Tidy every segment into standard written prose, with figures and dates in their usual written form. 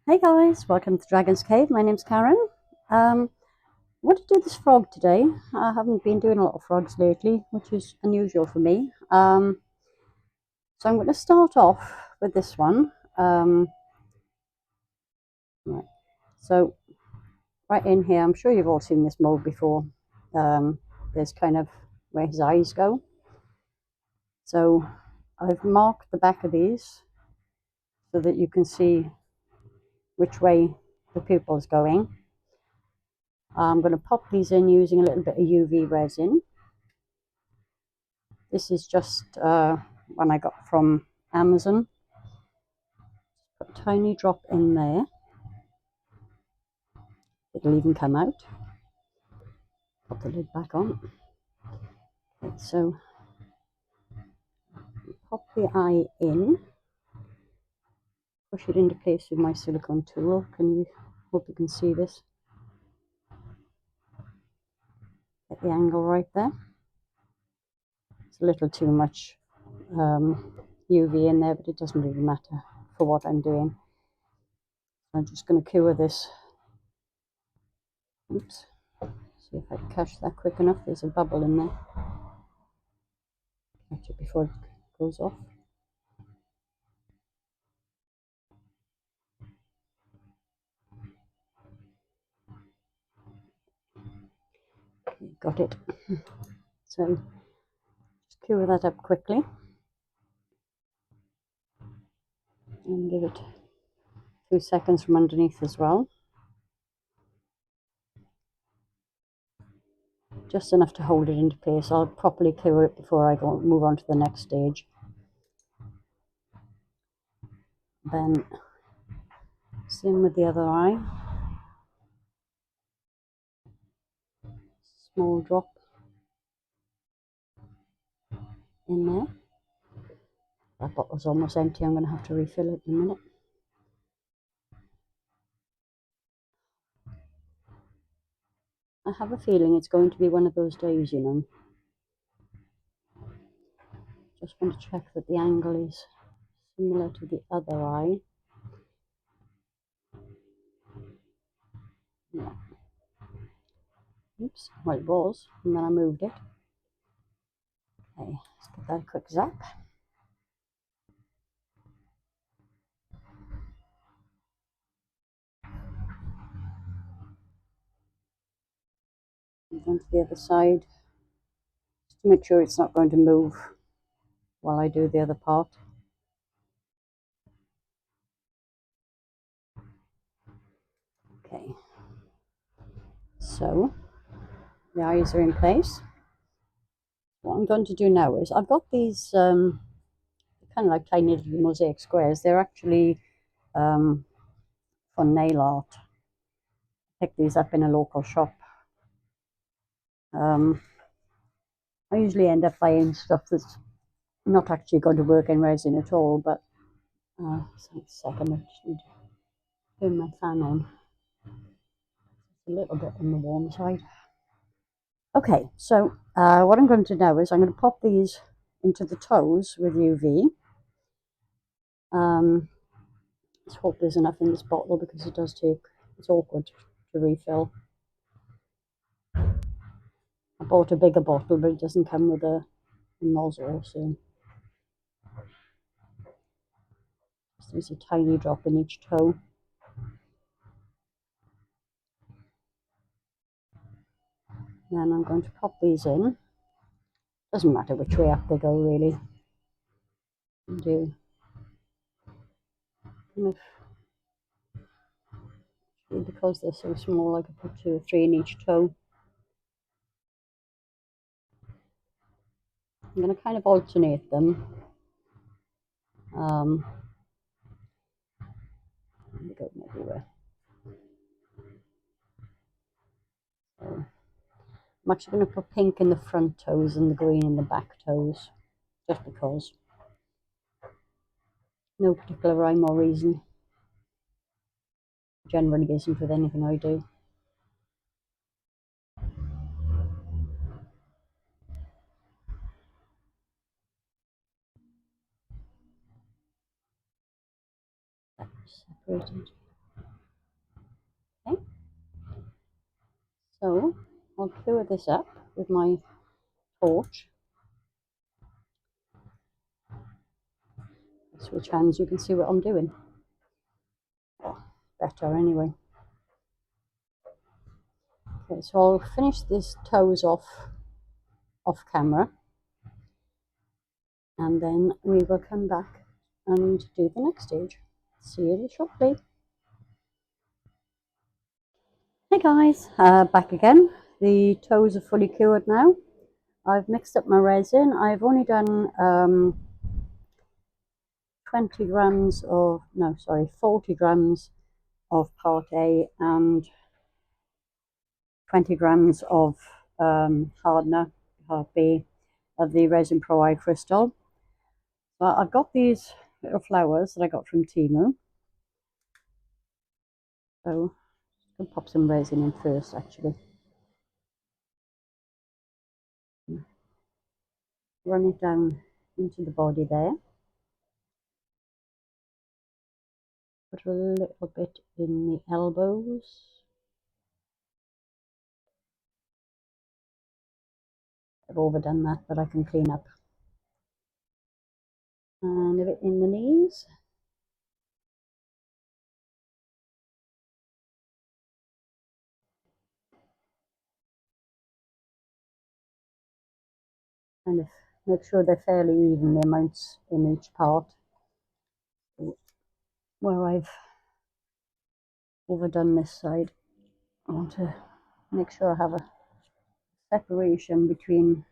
Hey guys, welcome to Dragon's Cave. My name's Karen. I want to do this frog today. I haven't been doing a lot of frogs lately, which is unusual for me. So I'm going to start off with this one. Right. So right in here, I'm sure you've all seen this mold before. There's kind of where his eyes go. So I've marked the back of these so that you can see which way the pupil's going. I'm going to pop these in using a little bit of UV resin. This is just one I got from Amazon. Put a tiny drop in there. It'll even come out. Put the lid back on. Okay, so pop the eye in. Push it into place with my silicone tool. Hope you can see this. Get the angle right there. It's a little too much UV in there, but it doesn't really matter for what I'm doing. I'm just going to cure this. Oops. See if I can catch that quick enough. There's a bubble in there. Catch it before it goes off. Got it. So just cure that up quickly and give it 2 seconds from underneath as well. Just enough to hold it into place. I'll properly cure it before I move on to the next stage. Then same with the other eye. Small drop in there. That bottle's almost empty. I'm going to have to refill it in a minute. I have a feeling it's going to be one of those days, you know. Just want to check that the angle is similar to the other eye. Yeah. Oops, well it was, and then I moved it. Okay, let's give that a quick zap. Move on to the other side, just to make sure it's not going to move while I do the other part. Okay, so the eyes are in place. What I'm going to do now is I've got these kind of like tiny little mosaic squares. They're actually for nail art. Pick these up in a local shop. I usually end up buying stuff that's not actually going to work in resin at all, but a second, I just need to turn my fan on. It's a little bit on the warm side. Okay, so what I'm going to do now is I'm going to pop these into the toes with UV. Let's hope there's enough in this bottle because it's awkward to refill. I bought a bigger bottle, but it doesn't come with a nozzle, so there's a tiny drop in each toe. Then I'm going to pop these in. Doesn't matter which way up they go, really. Do kind of, because they're so small, I could put 2 or 3 in each toe. I'm going to kind of alternate them. They go everywhere. So I'm actually going to put pink in the front toes and the green in the back toes, just because. No particular rhyme or reason. Generally isn't with anything I do. That's separated. So I'll clear this up with my torch. Switch hands, you can see what I'm doing. Oh, better anyway. Okay, so I'll finish these toes off camera, and then we will come back and do the next stage. See you shortly. Hey guys, back again. The toes are fully cured now. I've mixed up my resin. I've only done 20 grams of, no, sorry, 40 grams of part A and 20 grams of hardener, part B, of the Resin Pro I Crystal. Well, I've got these little flowers that I got from Temu. So I'm going to pop some resin in first, actually. Run it down into the body there. Put a little bit in the elbows. I've overdone that, but I can clean up. And a bit in the knees. Kind of make sure they're fairly even, the amounts in each part. Where I've overdone this side, I want to make sure I have a separation between,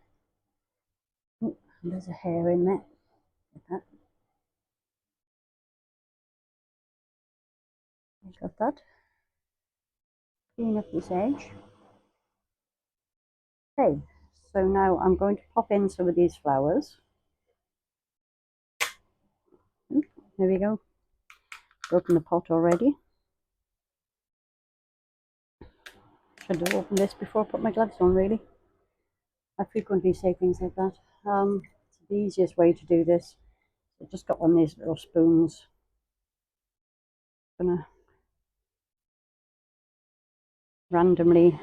oh, there's a hair in there, like that. I got that. Clean up this edge. Okay, so now I'm going to pop in some of these flowers. There we go. Broken the pot already. Should have opened this before I put my gloves on, really. I frequently say things like that. It's the easiest way to do this. I've just got one of these little spoons. I'm gonna randomly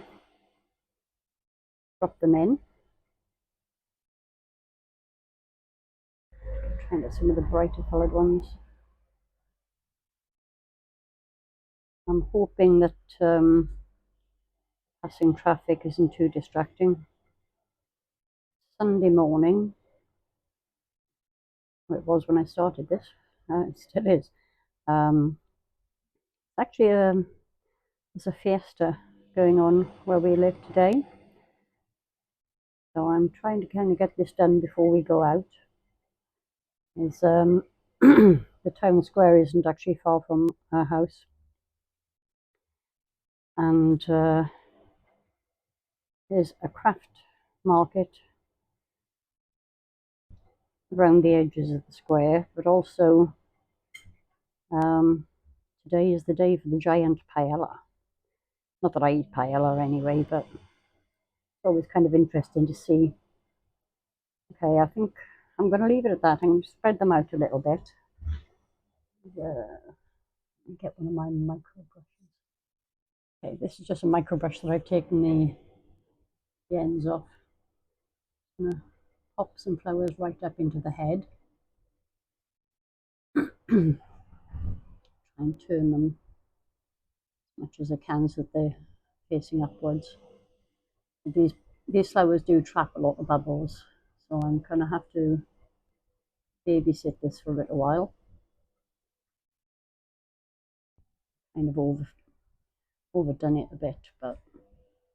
drop them in. Try and get some of the brighter coloured ones. I'm hoping that passing traffic isn't too distracting. Sunday morning. Well, it was when I started this. It still is. Actually, there's a fiesta going on where we live today. So I'm trying to kind of get this done before we go out. Is the town square isn't actually far from our house, and there's a craft market around the edges of the square, but also today is the day for the giant paella. Not that I eat paella anyway, but it's always kind of interesting to see. Okay, I think I'm going to leave it at that. I'm going to spread them out a little bit. Get one of my micro brushes. Okay, this is just a micro brush that I've taken the ends off. I'm going to pop some flowers right up into the head. And turn them as much as I can so that they're facing upwards. These flowers do trap a lot of bubbles, so I'm going to have to babysit this for a little while. Kind of overdone it a bit, but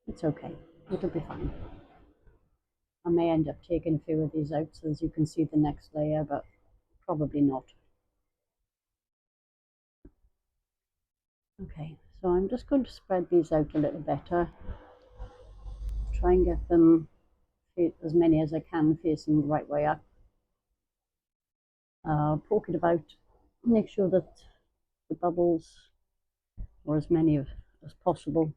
it's okay. It'll be fine. I may end up taking a few of these out so as you can see the next layer, but probably not. Okay, so I'm just going to spread these out a little better. Try and get them, as many as I can, facing the right way up. Poke it about, make sure that the bubbles, or as many as possible,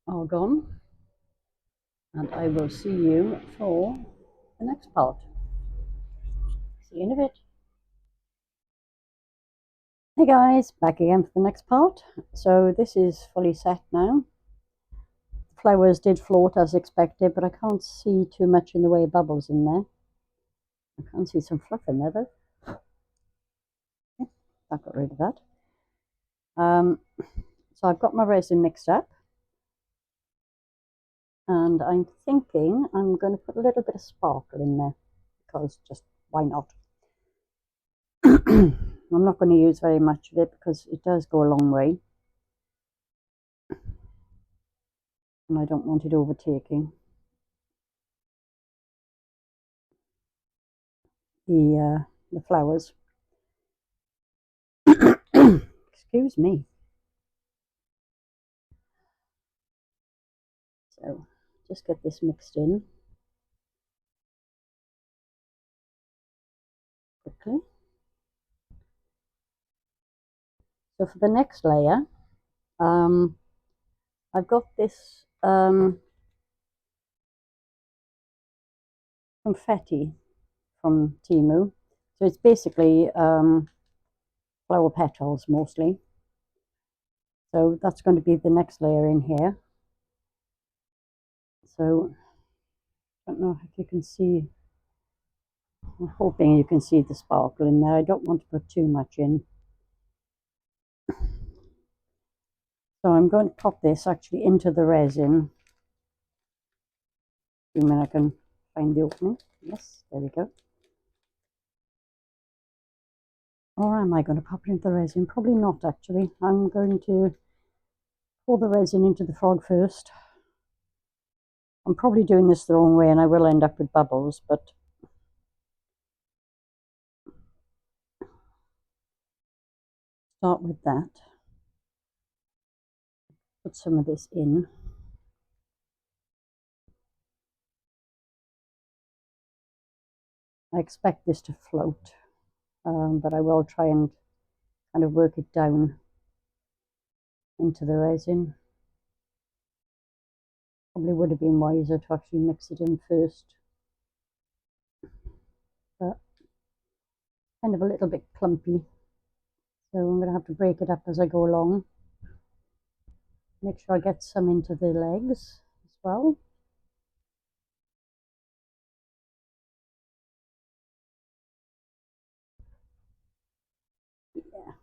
are gone. And I will see you for the next part. See you in a bit. Hey guys, back again for the next part. So this is fully set now. flowers did float as expected, but I can't see too much in the way of bubbles in there. I can see some fluff in there though. Okay, I got rid of that. So I've got my resin mixed up, and I'm thinking I'm going to put a little bit of sparkle in there, because just why not? I'm not going to use very much of it because it does go a long way, and I don't want it overtaking the flowers. Excuse me. So just get this mixed in quickly. So for the next layer, I've got this confetti from Timu. So it's basically flower petals mostly. So that's going to be the next layer in here. So I don't know if you can see. I'm hoping you can see the sparkle in there. I don't want to put too much in. So I'm going to pop this actually into the resin. A minute, I can find the opening. Yes, there we go. Or am I going to pop it into the resin? Probably not actually. I'm going to pour the resin into the frog first. I'm probably doing this the wrong way and I will end up with bubbles, but start with that. Put some of this in. I expect this to float, but I will try and kind of work it down into the resin. Probably would have been wiser to actually mix it in first, but kind of a little bit clumpy, so I'm going to have to break it up as I go along. Make sure I get some into the legs as well. Yeah,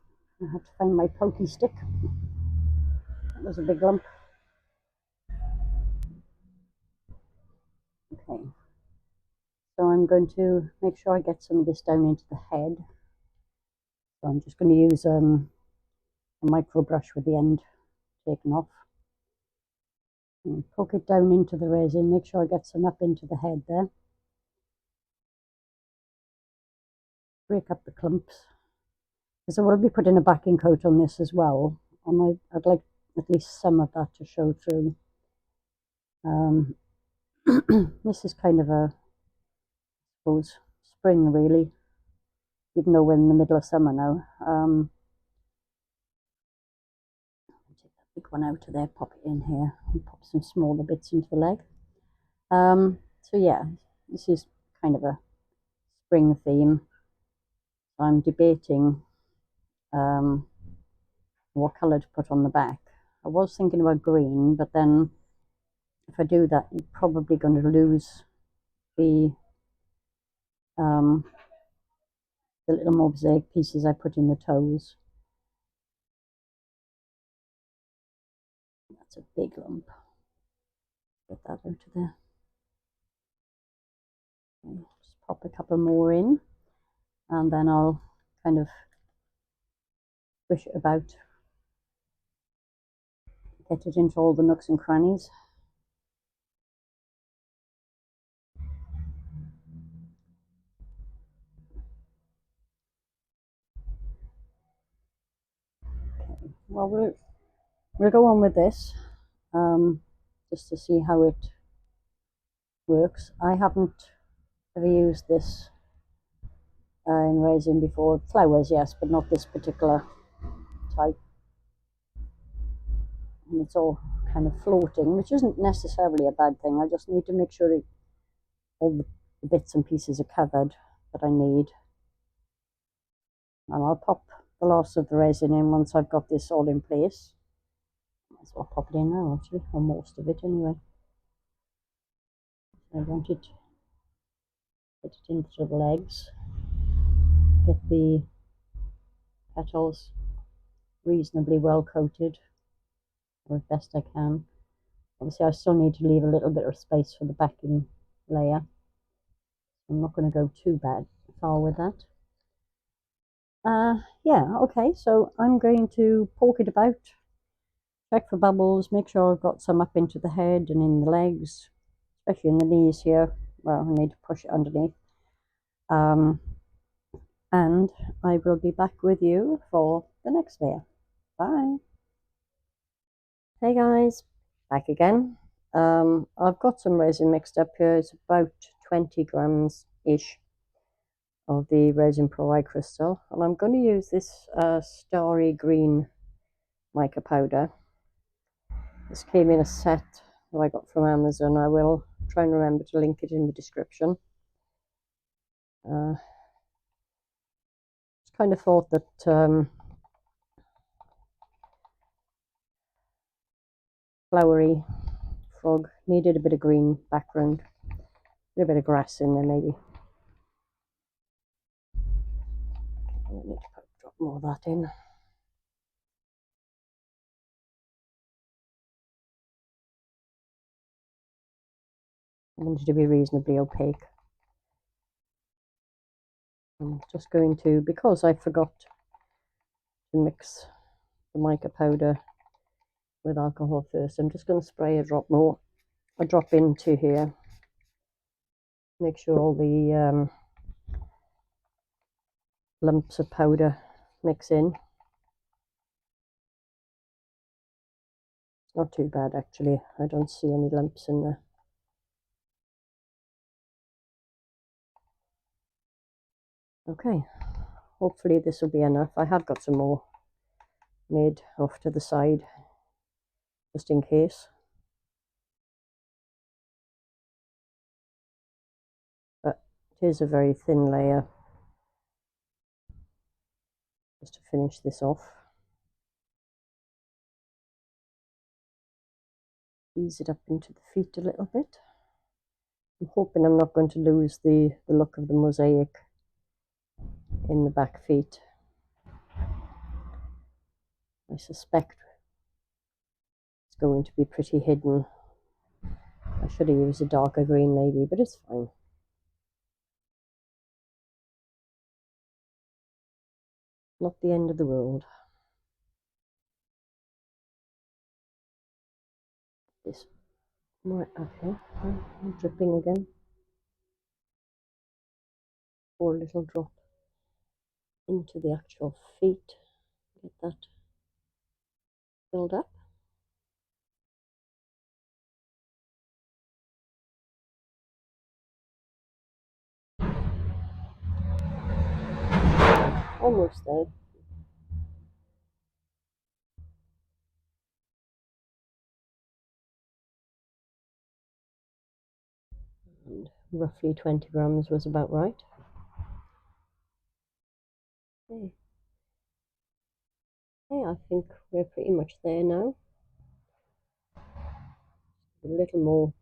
I have to find my pokey stick. That was a big lump. Okay, so I'm going to make sure I get some of this down into the head. So I'm just going to use a micro brush with the end taken off. And poke it down into the resin, make sure I get some up into the head there. Break up the clumps. Because I will be putting a backing coat on this as well. I'd like at least some of that to show through. This is kind of a, I suppose, spring really, even though we're in the middle of summer now. Take that big one out of there, pop it in here, and pop some smaller bits into the leg. So yeah, this is kind of a spring theme. I'm debating what colour to put on the back. I was thinking about green, but then if I do that, I'm probably going to lose the little mosaic pieces I put in the toes. That's a big lump. Get that out of there. Okay, just pop a couple more in, and then I'll kind of squish it about, get it into all the nooks and crannies. Okay, well we'll go on with this just to see how it works. I haven't ever used this in resin before. Flowers, yes, but not this particular type. And it's all kind of floating, which isn't necessarily a bad thing. I just need to make sure all the bits and pieces are covered that I need. And I'll pop the last of the resin in once I've got this all in place. So I'll pop it in now, actually, or most of it anyway. I want it, put it into the legs, get the petals reasonably well coated, or as best I can. Obviously, I still need to leave a little bit of space for the backing layer. I'm not going to go too far with that. Yeah, okay, so I'm going to poke it about, check for bubbles, make sure I've got some up into the head and in the legs, especially in the knees here. Well, I need to push it underneath. And I will be back with you for the next layer. Bye. Hey guys, back again. I've got some resin mixed up here. It's about 20 grams ish of the resin pearlite crystal, and I'm going to use this starry green mica powder. This came in a set that I got from Amazon. I will try and remember to link it in the description. Just kind of thought that Flowery Frog needed a bit of green background, a little bit of grass in there maybe. I need to drop more of that in. I want it to be reasonably opaque. I'm just going to, because I forgot to mix the mica powder with alcohol first, I'm just going to spray a drop into here. Make sure all the lumps of powder mix in. Not too bad actually. I don't see any lumps in there. Okay, hopefully this will be enough. I have got some more made off to the side, just in case. But it is a very thin layer, just to finish this off. Ease it up into the feet a little bit. I'm hoping I'm not going to lose the look of the mosaic in the back feet. I suspect it's going to be pretty hidden. I should have used a darker green maybe, but it's fine. Not the end of the world. This right up here. I'm dripping again. Pour a little drop into the actual feet. Get that filled up. Almost there. And roughly 20 grams was about right. Okay. Okay, I think we're pretty much there now. A little more.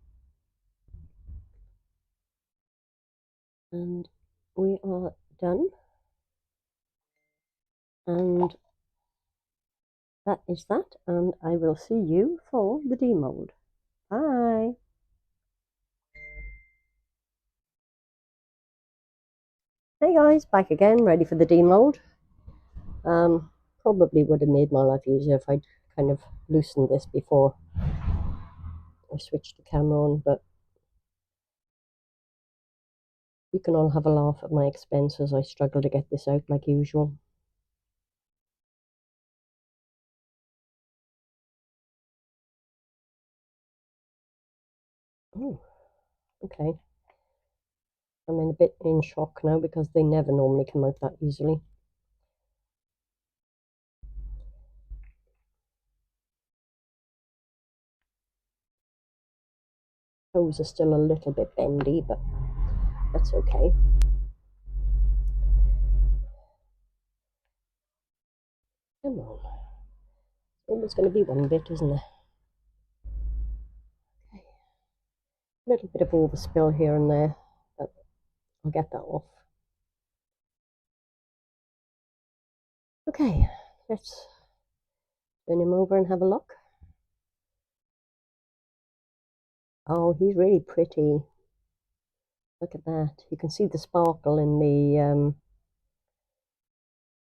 And we are done. And that is that. And I will see you for the demold. Bye. Hey guys, back again, ready for the demold. Probably would have made my life easier if I'd kind of loosened this before I switched the camera on, but you can all have a laugh at my expense as I struggle to get this out like usual. Oh, okay. I'm a bit in shock now because they never normally come out that easily. Toes are still a little bit bendy, but that's okay. Come on. always going to be one bit, isn't there? Okay. A little bit of overspill here and there, but I'll get that off. Okay, let's turn him over and have a look. Oh, he's really pretty. Look at that. You can see the sparkle in the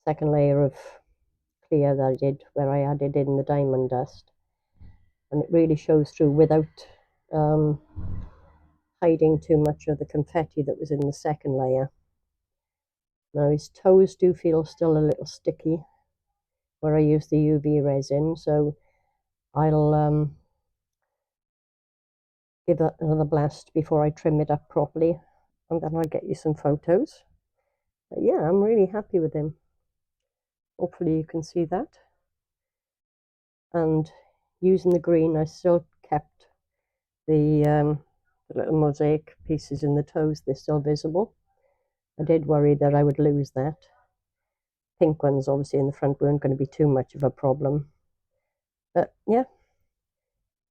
second layer of clear that I did, where I added in the diamond dust. And it really shows through without hiding too much of the confetti that was in the second layer. Now his toes do feel still a little sticky where I used the UV resin, so I'll give that another blast before I trim it up properly, and then I'll get you some photos. But yeah, I'm really happy with him. Hopefully you can see that. And using the green, I still kept the little mosaic pieces in the toes. They're still visible. I did worry that I would lose that. Pink ones obviously in the front weren't going to be too much of a problem. But yeah,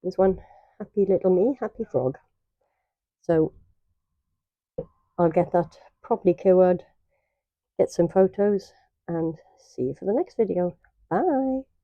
there's one happy little me, happy frog. So I'll get that properly cured, get some photos, and see you for the next video. Bye.